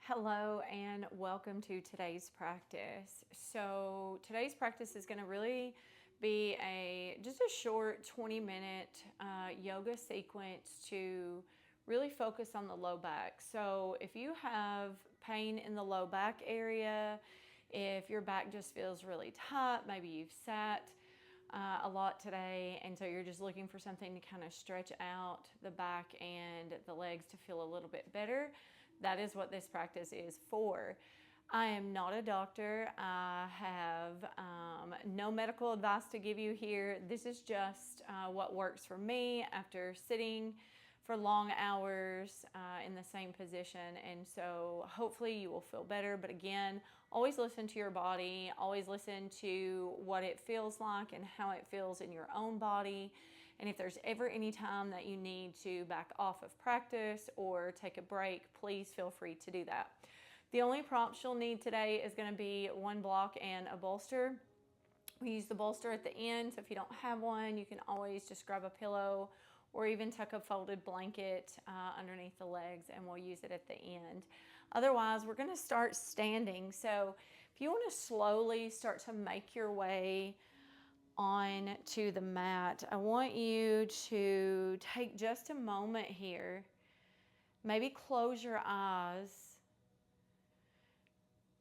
Hello and welcome to today's practice. So today's practice is going to really be just a short 20-minute yoga sequence to really focus on the low back. So if you have pain in the low back area, if your back just feels really tight, maybe you've sat a lot today, and so you're just looking for something to kind of stretch out the back and the legs to feel a little bit better, that is what this practice is for. I am not a doctor. I have no medical advice to give you here. This is just what works for me after sitting for long hours in the same position, and so hopefully you will feel better. But again, always listen to your body, always listen to what it feels like and how it feels in your own body. And if there's ever any time that you need to back off of practice or take a break, please feel free to do that. The only prompts you'll need today is going to be one block and a bolster. We use the bolster at the end, so if you don't have one, you can always just grab a pillow or even tuck a folded blanket underneath the legs, and we'll use it at the end. Otherwise, we're gonna start standing. So if you wanna slowly start to make your way on to the mat, I want you to take just a moment here, maybe close your eyes,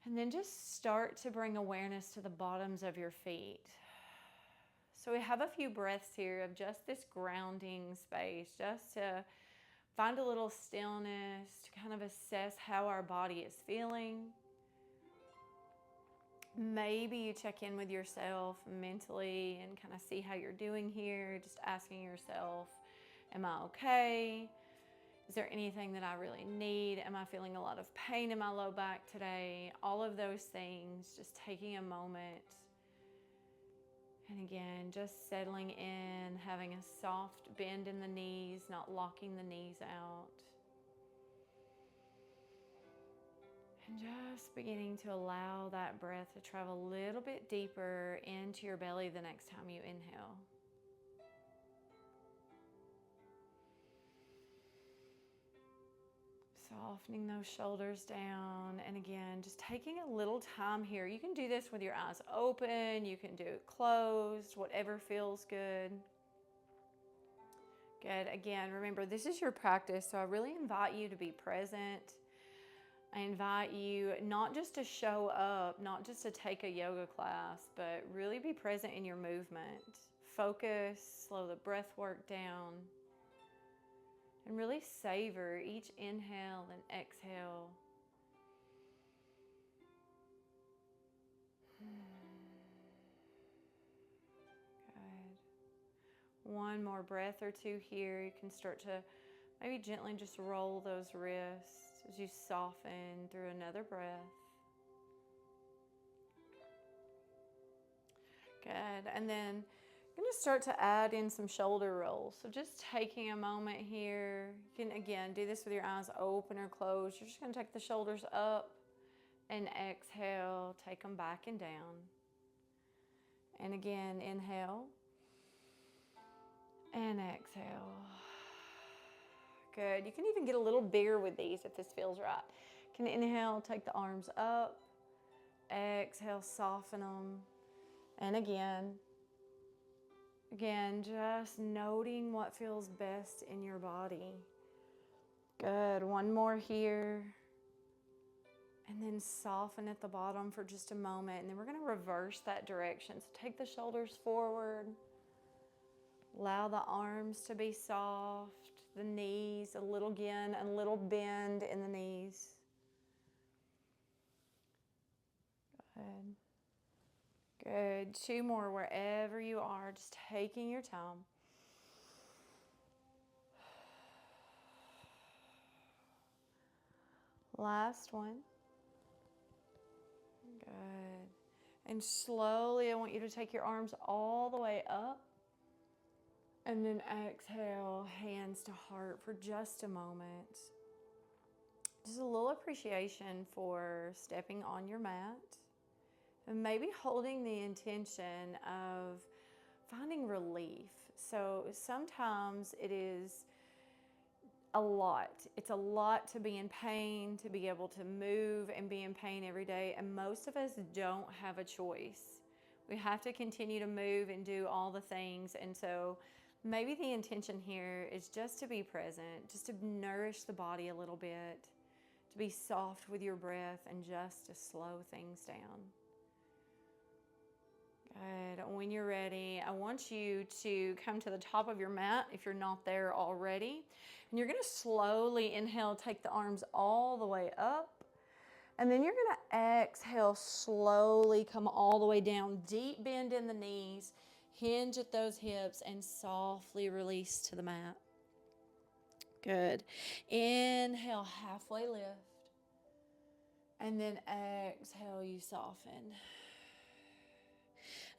and then just start to bring awareness to the bottoms of your feet. So we have a few breaths here of just this grounding space, just to find a little stillness, to kind of assess how our body is feeling. Maybe you check in with yourself mentally and kind of see how you're doing here, just asking yourself, am I okay? Is there anything that I really need? Am I feeling a lot of pain in my low back today? All of those things, just taking a moment. And again, just settling in, having a soft bend in the knees, not locking the knees out. And just beginning to allow that breath to travel a little bit deeper into your belly the next time you inhale. Softening those shoulders down, and again, just taking a little time here. You can do this with your eyes open, you can do it closed, whatever feels good. Good. Again, remember, this is your practice, so I really invite you to be present. I invite you not just to show up, not just to take a yoga class, but really be present in your movement. Focus, slow the breath work down. And really savor each inhale and exhale. Good. One more breath or two here. You can start to maybe gently just roll those wrists as you soften through another breath. Good. And then I'm going to start to add in some shoulder rolls. So just taking a moment here. You can, again, do this with your eyes open or closed. You're just going to take the shoulders up and exhale. Take them back and down. And again, inhale and exhale. Good. You can even get a little bigger with these if this feels right. You can inhale, take the arms up. Exhale, soften them. And again, just noting what feels best in your body. Good. One more here. And then soften at the bottom for just a moment. And then we're going to reverse that direction. So take the shoulders forward. Allow the arms to be soft. The knees, a little bend in the knees. Good. Good. Two more wherever you are, just taking your time. Last one. Good. And slowly, I want you to take your arms all the way up. And then exhale, hands to heart for just a moment. Just a little appreciation for stepping on your mat. And maybe holding the intention of finding relief. So sometimes it is a lot. It's a lot to be in pain, to be able to move and be in pain every day. And most of us don't have a choice. We have to continue to move and do all the things. And so maybe the intention here is just to be present, just to nourish the body a little bit, to be soft with your breath, and just to slow things down. Good. When you're ready, I want you to come to the top of your mat if you're not there already. And you're going to slowly inhale, take the arms all the way up. And then you're going to exhale, slowly come all the way down. Deep bend in the knees, hinge at those hips, and softly release to the mat. Good. Inhale, halfway lift. And then exhale, you soften.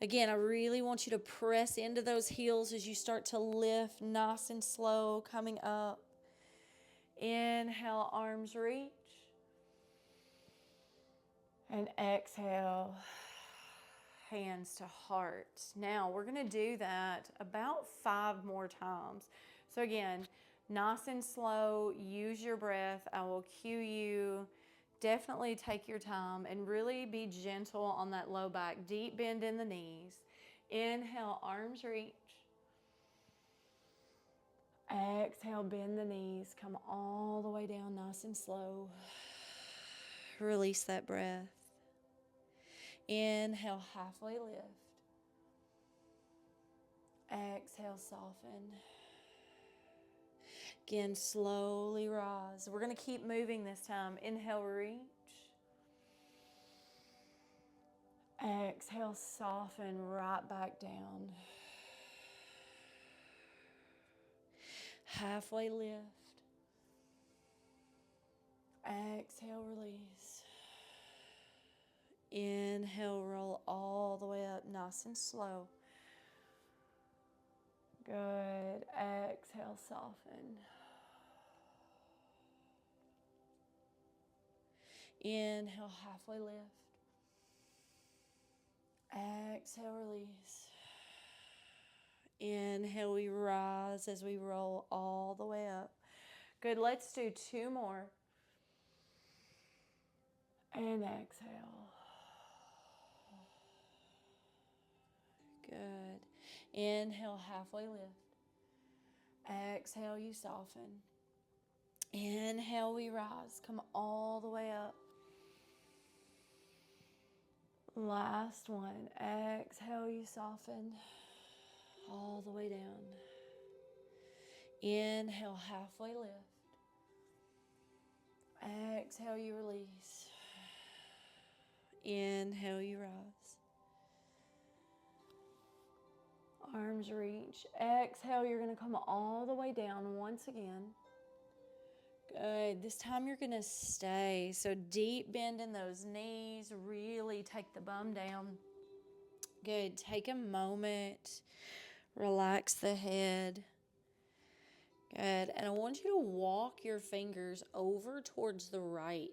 Again, I really want you to press into those heels as you start to lift, nice and slow, coming up. Inhale, arms reach. And exhale, hands to heart. Now, we're going to do that about 5 more times. So again, nice and slow, use your breath. I will cue you. Definitely take your time and really be gentle on that low back. Deep bend in the knees. Inhale, arms reach. Exhale, bend the knees. Come all the way down nice and slow. Release that breath. Inhale, halfway lift. Exhale, soften. Again, slowly rise. We're going to keep moving this time. Inhale, reach. Exhale, soften right back down. Halfway lift. Exhale, release. Inhale, roll all the way up, nice and slow. Good. Exhale, soften. Inhale, halfway lift. Exhale, release. Inhale, we rise as we roll all the way up. Good, let's do 2 more. And exhale. Good. Inhale, halfway lift. Exhale, you soften. Inhale, we rise. Come all the way up. Last one. Exhale, you soften. All the way down. Inhale, halfway lift. Exhale, you release. Inhale, you rise. Arms reach. Exhale, you're going to come all the way down once again. Good. This time you're going to stay. So deep bend in those knees. Really take the bum down. Good. Take a moment. Relax the head. Good. And I want you to walk your fingers over towards the right.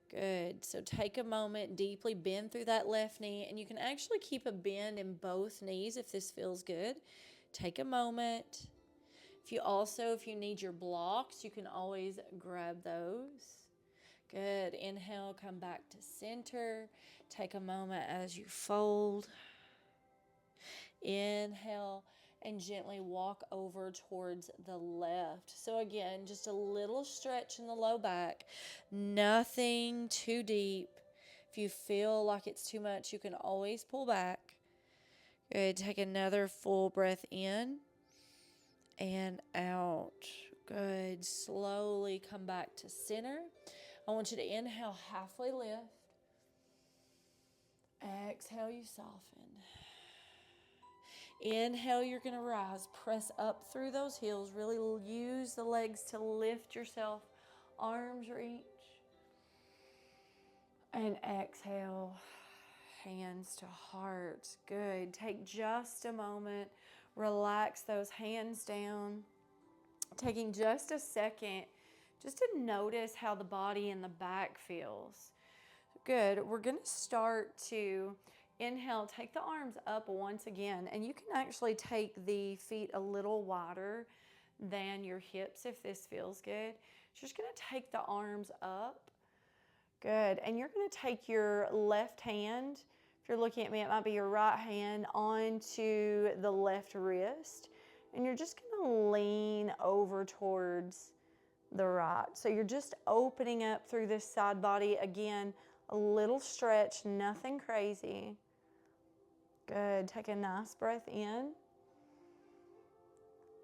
Good. So take a moment, deeply bend through that left knee, and you can actually keep a bend in both knees if this feels good. Take a moment. If you need your blocks, you can always grab those. Good. Inhale, come back to center. Take a moment as you fold. Inhale, and gently walk over towards the left. So again, just a little stretch in the low back. Nothing too deep. If you feel like it's too much, you can always pull back. Good. Take another full breath in and out. Good. Slowly come back to center. I want you to inhale, halfway lift. Exhale, you soften. Inhale, you're going to rise. Press up through those heels. Really use the legs to lift yourself. Arms reach. And exhale, hands to heart. Good. Take just a moment. Relax those hands down. Taking just a second just to notice how the body and the back feels. Good. We're going to start to inhale, take the arms up once again, and you can actually take the feet a little wider than your hips if this feels good. So you're just going to take the arms up. Good. And you're going to take your left hand, if you're looking at me, it might be your right hand, onto the left wrist. And you're just going to lean over towards the right. So you're just opening up through this side body. Again, a little stretch, nothing crazy. Good. Take a nice breath in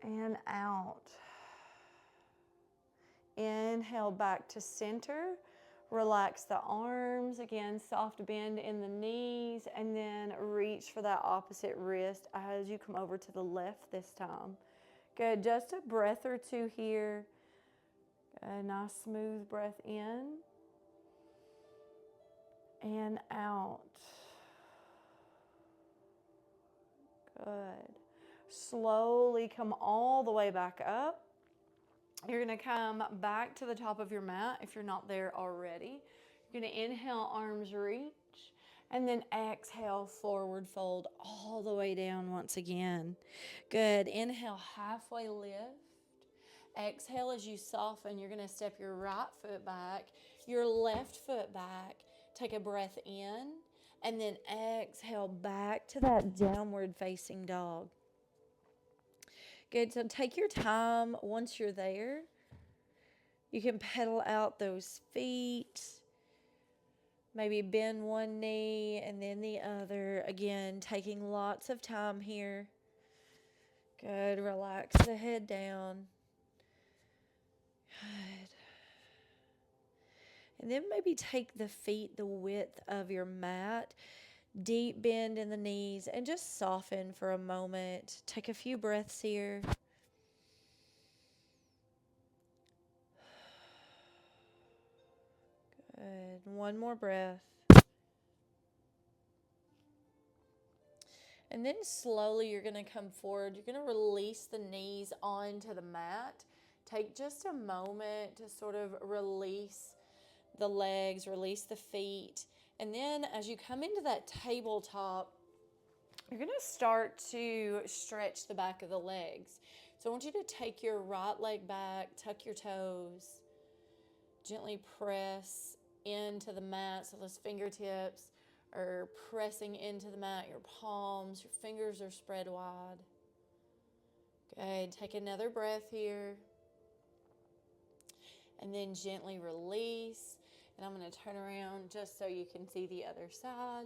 and out. Inhale back to center. Relax the arms. Again, soft bend in the knees, and then reach for that opposite wrist as you come over to the left this time. Good. Just a breath or two here. A nice smooth breath in and out. Good. Slowly come all the way back up. You're going to come back to the top of your mat if you're not there already. You're going to inhale, arms reach, and then exhale, forward fold all the way down once again. Good. Inhale, halfway lift. Exhale as you soften. You're going to step your right foot back, your left foot back. Take a breath in, and then exhale back to that downward facing dog. Good. So take your time. Once you're there, you can pedal out those feet. Maybe bend one knee and then the other. Again, taking lots of time here. Good. Relax the head down. Good. And then maybe take the feet the width of your mat. Deep bend in the knees and just soften for a moment. Take a few breaths here. Good. One more breath. And then slowly you're going to come forward. You're going to release the knees onto the mat. Take just a moment to sort of release the legs, release the feet. And then as you come into that tabletop, you're going to start to stretch the back of the legs. So I want you to take your right leg back, tuck your toes, gently press into the mat. So those fingertips are pressing into the mat, your palms, your fingers are spread wide. Good. Take another breath here. And then gently release. And I'm going to turn around just so you can see the other side.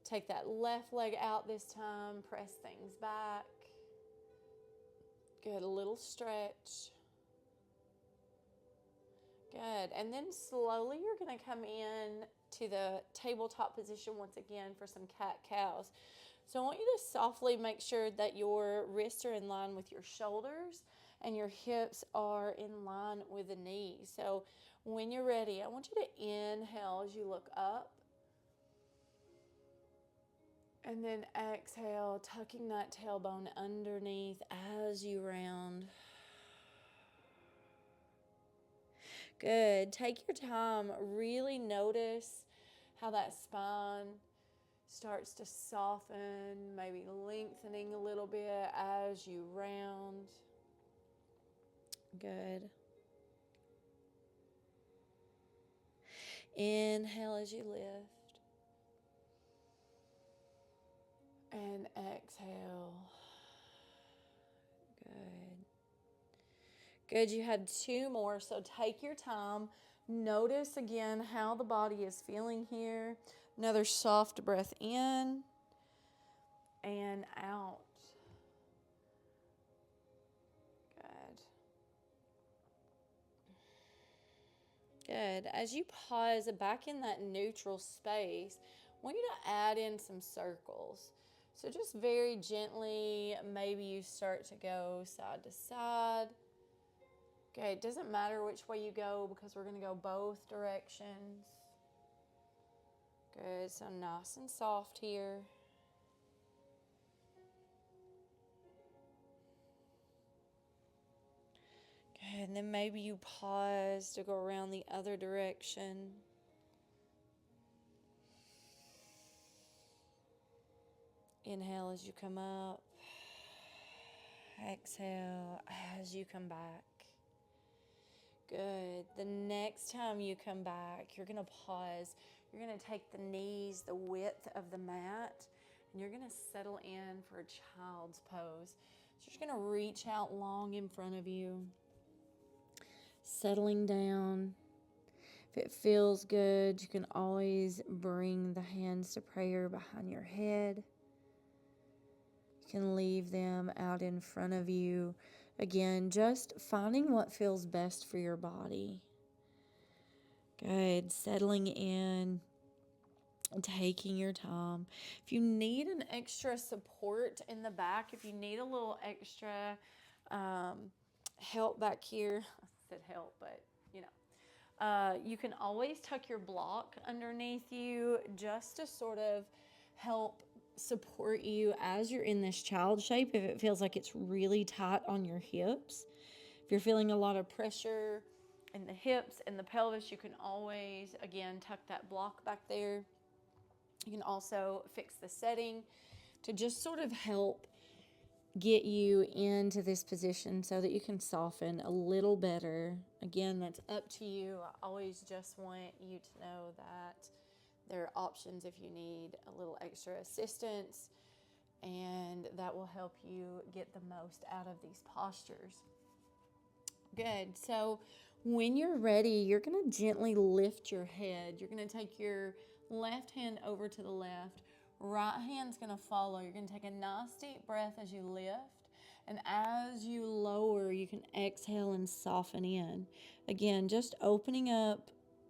Take that left leg out this time. Press things back. Good. A little stretch. Good. And then slowly you're going to come in to the tabletop position once again for some cat-cows. So I want you to softly make sure that your wrists are in line with your shoulders and your hips are in line with the knees. So when you're ready, I want you to inhale as you look up. And then exhale, tucking that tailbone underneath as you round. Good. Take your time. Really notice how that spine starts to soften, maybe lengthening a little bit as you round. Good. Inhale as you lift. And exhale. Good. Good. You had two more, so take your time. Notice again how the body is feeling here. Another soft breath in and out. Good. As you pause back in that neutral space, I want you to add in some circles. So just very gently, maybe you start to go side to side. Okay, it doesn't matter which way you go because we're going to go both directions. Good, so nice and soft here. Good, and then maybe you pause to go around the other direction. Inhale as you come up. Exhale as you come back. Good. The next time you come back, you're going to pause. You're going to take the knees the width of the mat, and you're going to settle in for a child's pose. So you're just going to reach out long in front of you, settling down. If it feels good, you can always bring the hands to prayer behind your head. You can leave them out in front of you. Again, just finding what feels best for your body. Good. Settling in and taking your time. If you need an extra support in the back, if you need a little extra help back here, I said help, but you can always tuck your block underneath you just to sort of help support you as you're in this child shape if it feels like it's really tight on your hips. If you're feeling a lot of pressure in the hips and the pelvis, you can always, again, tuck that block back there. You can also fix the setting to just sort of help get you into this position so that you can soften a little better. Again, that's up to you. I always just want you to know that there are options if you need a little extra assistance, and that will help you get the most out of these postures. Good. So when you're ready, you're going to gently lift your head. You're going to take your left hand over to the left. Right hand's going to follow. You're going to take a nice deep breath as you lift. And as you lower, you can exhale and soften in. Again, just opening up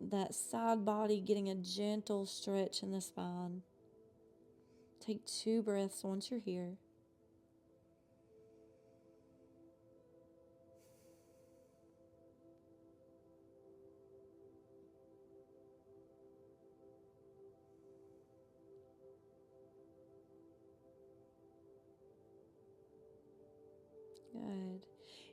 that side body, getting a gentle stretch in the spine. Take 2 breaths once you're here. Good.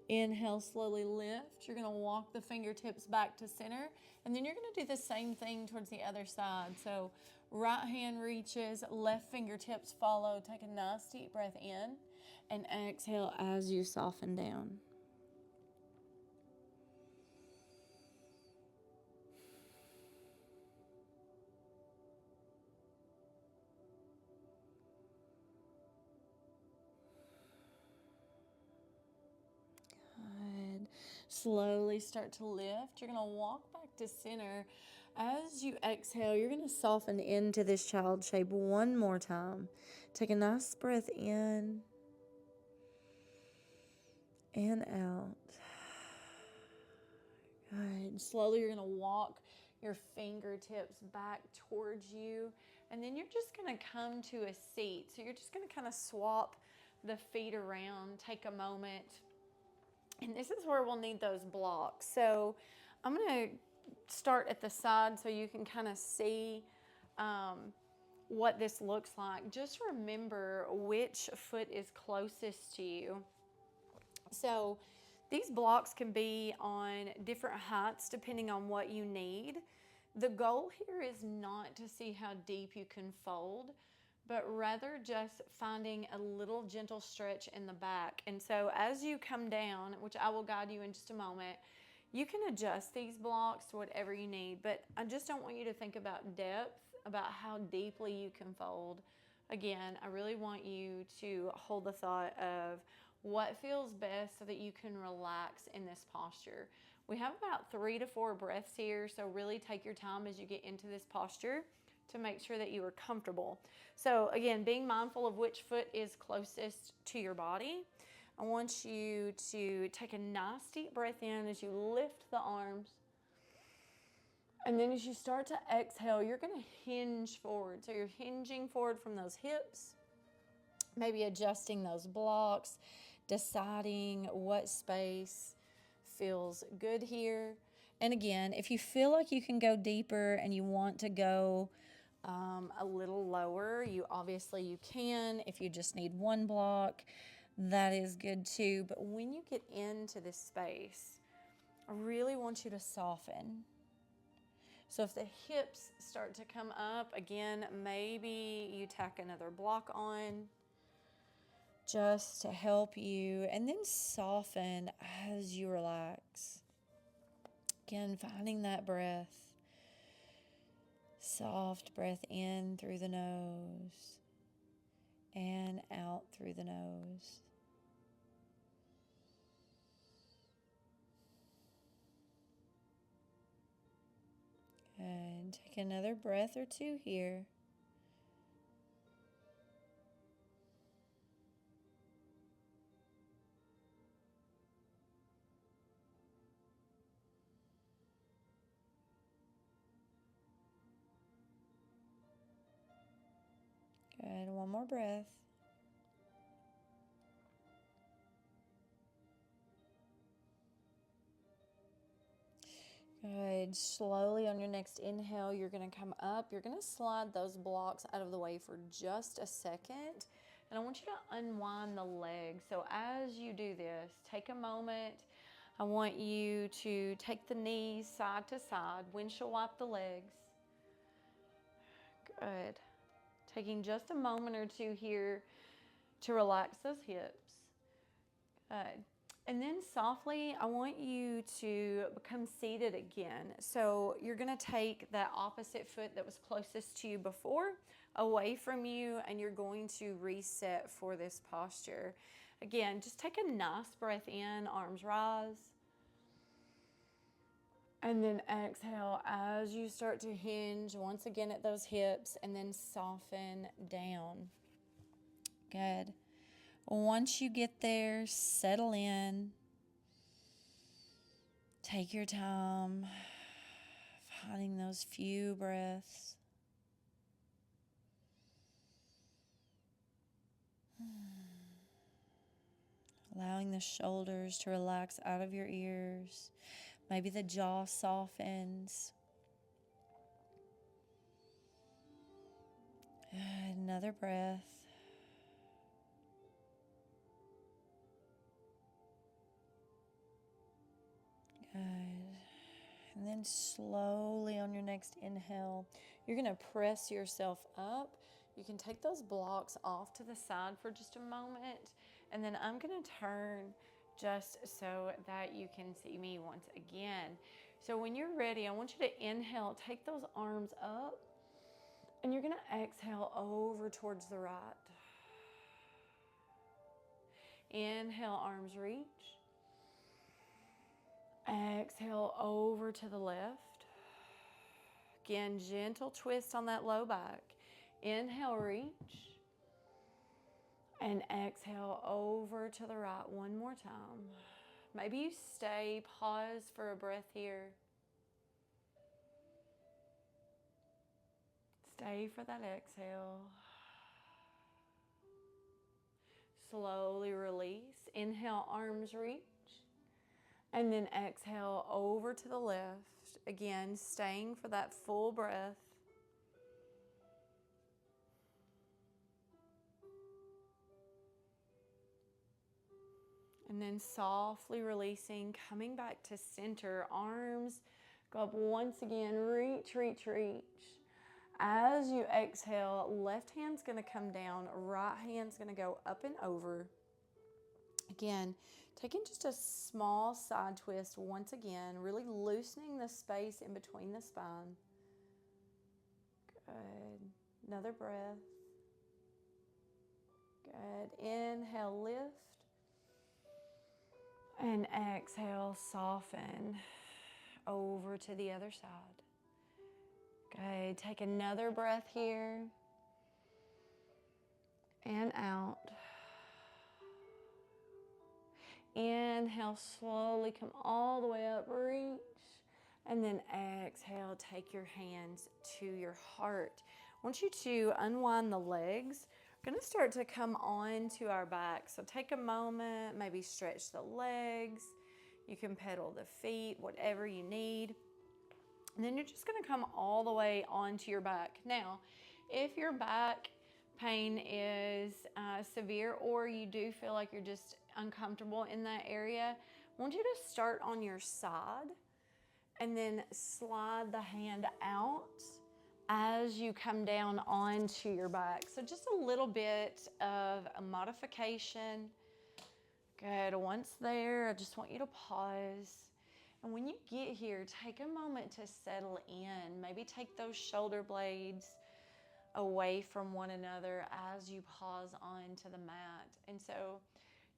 Inhale, slowly lift. You're going to walk the fingertips back to center, and then you're going to do the same thing towards the other side. So right hand reaches, left fingertips follow. Take a nice deep breath in and exhale as you soften down. Good. Slowly start to lift. You're going to walk back to center. As you exhale, you're going to soften into this child shape one more time. Take a nice breath in and out. Good. Slowly, you're going to walk your fingertips back towards you, and then you're just going to come to a seat. So you're just going to kind of swap the feet around, take a moment. And this is where we'll need those blocks. So I'm going to start at the side so you can kind of see what this looks like. Just remember which foot is closest to you. So these blocks can be on different heights depending on what you need. The goal here is not to see how deep you can fold, but rather just finding a little gentle stretch in the back. And so as you come down, which I will guide you in just a moment, you can adjust these blocks to whatever you need, but I just don't want you to think about depth, about how deeply you can fold. Again, I really want you to hold the thought of what feels best so that you can relax in this posture. We have about 3 to 4 breaths here, so really take your time as you get into this posture to make sure that you are comfortable. So again, being mindful of which foot is closest to your body. I want you to take a nice deep breath in as you lift the arms. And then as you start to exhale, you're going to hinge forward. So you're hinging forward from those hips, maybe adjusting those blocks, deciding what space feels good here. And again, if you feel like you can go deeper and you want to go a little lower, you can. If you just need one block, that is good too. But when you get into this space, I really want you to soften. So if the hips start to come up, again, maybe you tack another block on. just to help you, and then soften as you relax. Again, finding that breath. Soft breath in through the nose and out through the nose. And take another breath or two here. Good. One more breath. Good. Slowly on your next inhale, you're going to come up. You're going to slide those blocks out of the way for just a second. And I want you to unwind the legs. So as you do this, take a moment. I want you to take the knees side to side, windshield wipe the legs. Good. Taking just a moment or two here to relax those hips. Good. And then softly, I want you to become seated again. So you're going to take that opposite foot that was closest to you before away from you, and you're going to reset for this posture. Again, just take a nice breath in, arms rise. And then exhale as you start to hinge once again at those hips, and then soften down. Good. Once you get there, settle in. Take your time, finding those few breaths. Allowing the shoulders to relax out of your ears. Maybe the jaw softens. Another breath. Good. And then slowly on your next inhale, you're going to press yourself up. You can take those blocks off to the side for just a moment. And then I'm going to turn just so that you can see me once again. So when you're ready, I want you to inhale, take those arms up, and you're going to exhale over towards the right. Inhale, arms reach. Exhale over to the left. Again, gentle twist on that low back. Inhale, reach. And exhale over to the right one more time. Maybe you stay, pause for a breath here. Stay for that exhale. Slowly release. Inhale, arms reach. And then exhale over to the left. Again, staying for that full breath. And then softly releasing, coming back to center. Arms go up once again. Reach, reach, reach. As you exhale, left hand's going to come down. Right hand's going to go up and over. Again, taking just a small side twist once again, really loosening the space in between the spine. Good. Another breath. Good. Inhale, lift. And exhale, soften over to the other side. Good. Take another breath here. And out. Inhale, slowly come all the way up, reach. And then exhale, take your hands to your heart. I want you to unwind the legs. We're going to start to come on to our back. So take a moment, maybe stretch the legs. You can pedal the feet, whatever you need. And then you're just going to come all the way onto your back. Now, if your back pain is severe, or you do feel like you're just uncomfortable in that area, I want you to start on your side and then slide the hand out as you come down onto your back. So just a little bit of a modification. Good. Once there, I just want you to pause. And when you get here, take a moment to settle in. Maybe take those shoulder blades away from one another as you pause onto the mat. And so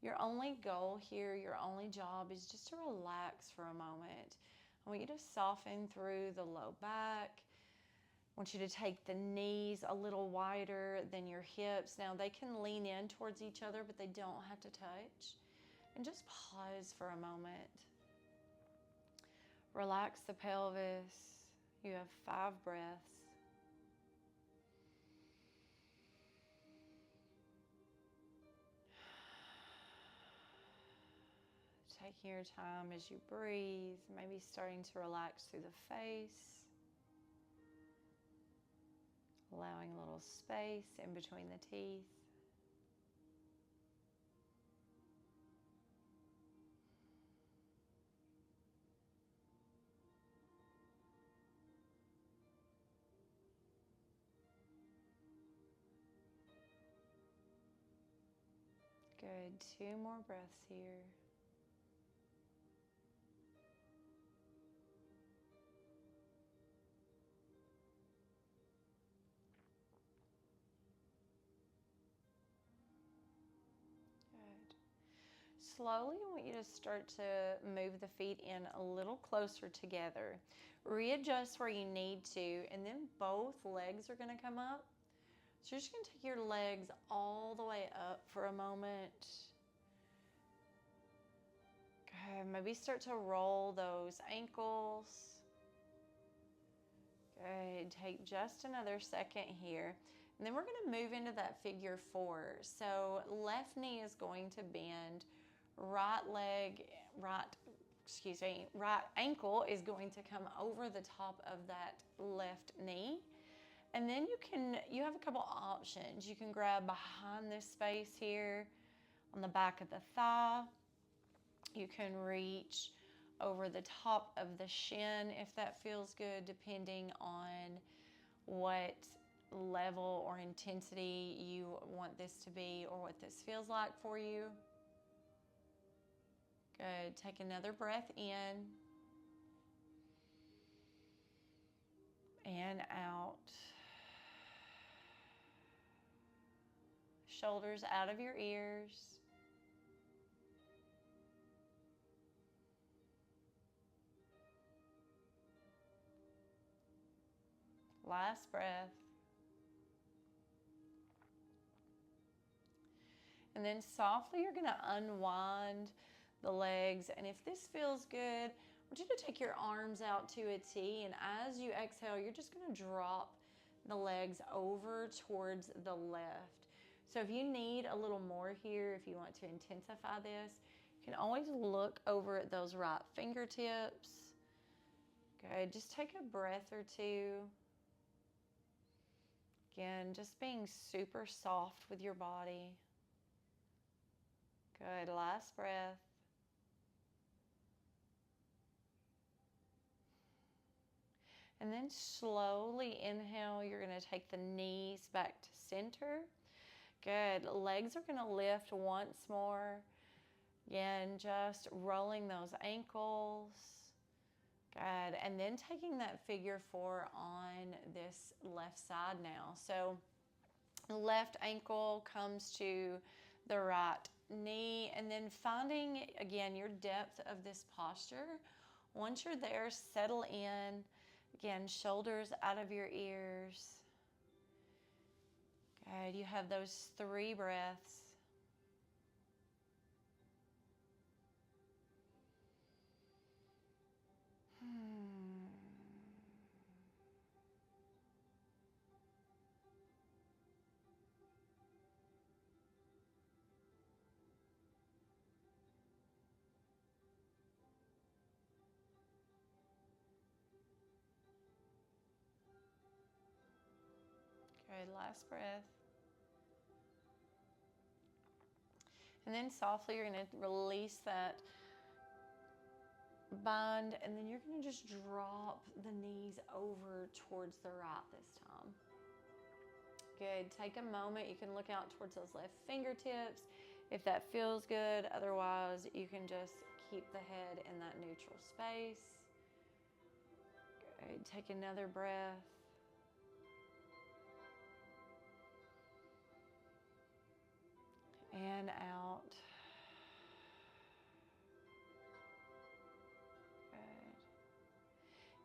your only goal here, your only job is just to relax for a moment. I want you to soften through the low back. I want you to take the knees a little wider than your hips. Now they can lean in towards each other, but they don't have to touch. And just pause for a moment. Relax the pelvis. You have 5 breaths. Taking your time as you breathe, maybe starting to relax through the face. Allowing a little space in between the teeth. Good. 2 more breaths here. Good. Slowly, I want you to start to move the feet in a little closer together. Readjust where you need to, and then both legs are going to come up. So you're just going to take your legs all the way up for a moment. Good. Maybe start to roll those ankles. Good. Take just another second here. And then we're going to move into that figure 4. So left knee is going to bend. Right ankle is going to come over the top of that left knee. And then you have a couple options. You can grab behind this space here on the back of the thigh. You can reach over the top of the shin if that feels good, depending on what level or intensity you want this to be or what this feels like for you. Good. Take another breath in and out. Shoulders out of your ears. Last breath. And then softly you're going to unwind the legs. And if this feels good, I want you to take your arms out to a T. And as you exhale, you're just going to drop the legs over towards the left. So if you need a little more here, if you want to intensify this, you can always look over at those right fingertips. Good. Just take a breath or two. Again, just being super soft with your body. Good. Last breath. And then slowly inhale. You're going to take the knees back to center. Good. Legs are going to lift once more. Again, just rolling those ankles. Good. And then taking that figure 4 on this left side now. So left ankle comes to the right knee, and then finding, again, your depth of this posture. Once you're there, settle in. Again, shoulders out of your ears. Good. You have those 3 breaths. Good. Last breath. And then softly you're going to release that bind, and then you're going to just drop the knees over towards the right this time. Good. Take a moment. You can look out towards those left fingertips if that feels good. Otherwise, you can just keep the head in that neutral space. Good. Take another breath. And out.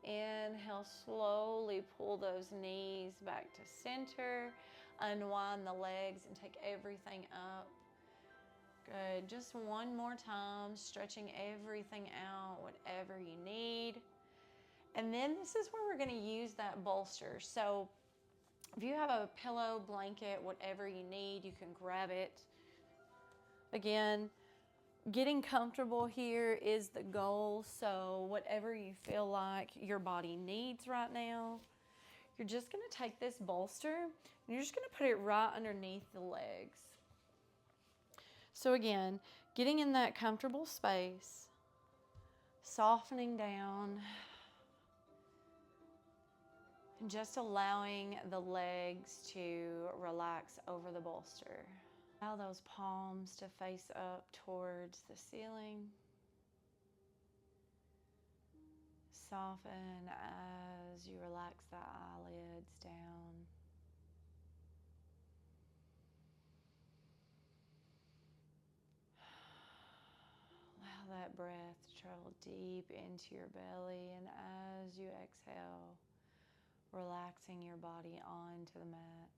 Good. Inhale, slowly pull those knees back to center. Unwind the legs and take everything up. Good. Just one more time, stretching everything out, whatever you need. And then this is where we're going to use that bolster. So if you have a pillow, blanket, whatever you need, you can grab it. Again, getting comfortable here is the goal. So whatever you feel like your body needs right now, you're just going to take this bolster and you're just going to put it right underneath the legs. So again, getting in that comfortable space, softening down, and just allowing the legs to relax over the bolster. Allow those palms to face up towards the ceiling. Soften as you relax the eyelids down. Allow that breath to travel deep into your belly, and as you exhale, relaxing your body onto the mat.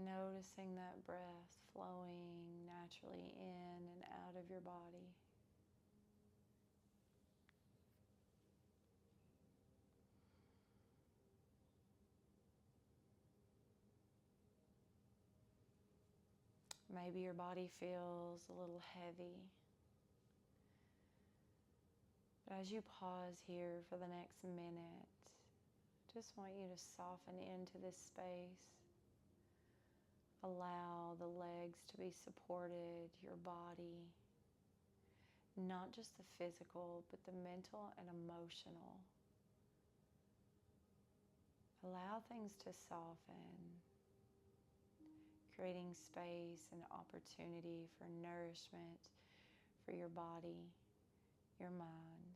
Noticing that breath flowing naturally in and out of your body. Maybe your body feels a little heavy. But as you pause here for the next minute, I just want you to soften into this space. Allow the legs to be supported, your body, not just the physical, but the mental and emotional. Allow things to soften, creating space and opportunity for nourishment for your body, your mind,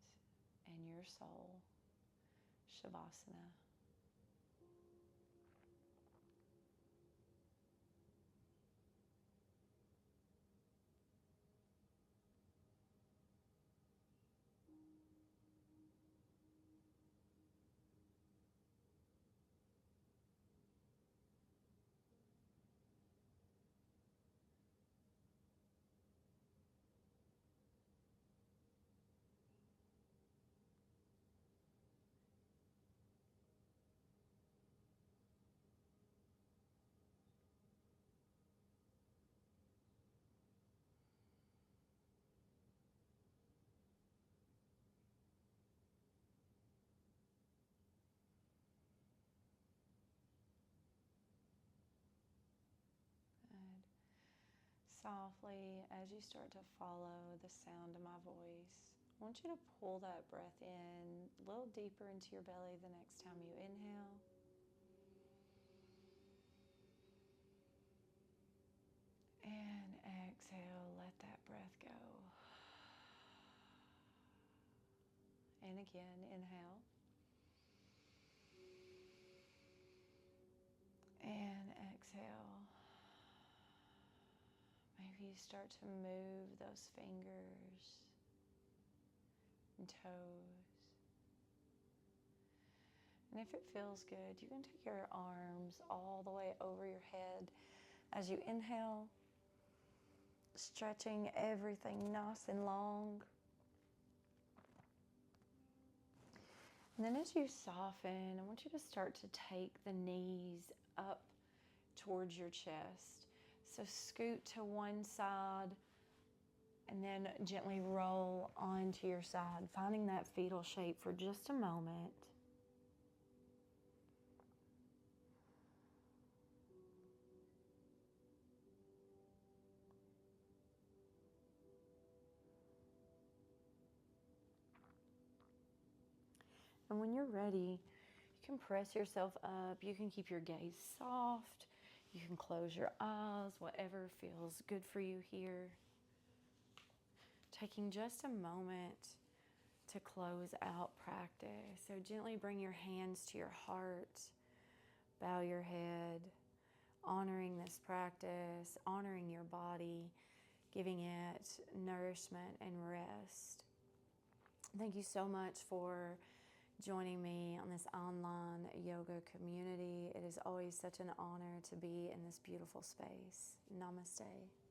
and your soul. Shavasana. Good. Softly, as you start to follow the sound of my voice, I want you to pull that breath in a little deeper into your belly the next time you inhale. And exhale, let that breath go. And again, inhale. And exhale. Maybe you start to move those fingers and toes. And if it feels good, you can take your arms all the way over your head as you inhale, stretching everything nice and long. And then as you soften, I want you to start to take the knees up towards your chest. So scoot to one side and then gently roll onto your side, finding that fetal shape for just a moment. And when you're ready, you can press yourself up. You can keep your gaze soft. You can close your eyes, whatever feels good for you here. Taking just a moment to close out practice. So gently bring your hands to your heart. Bow your head, honoring this practice, honoring your body, giving it nourishment and rest. Thank you so much for joining me on this online yoga community. It is always such an honor to be in this beautiful space. Namaste.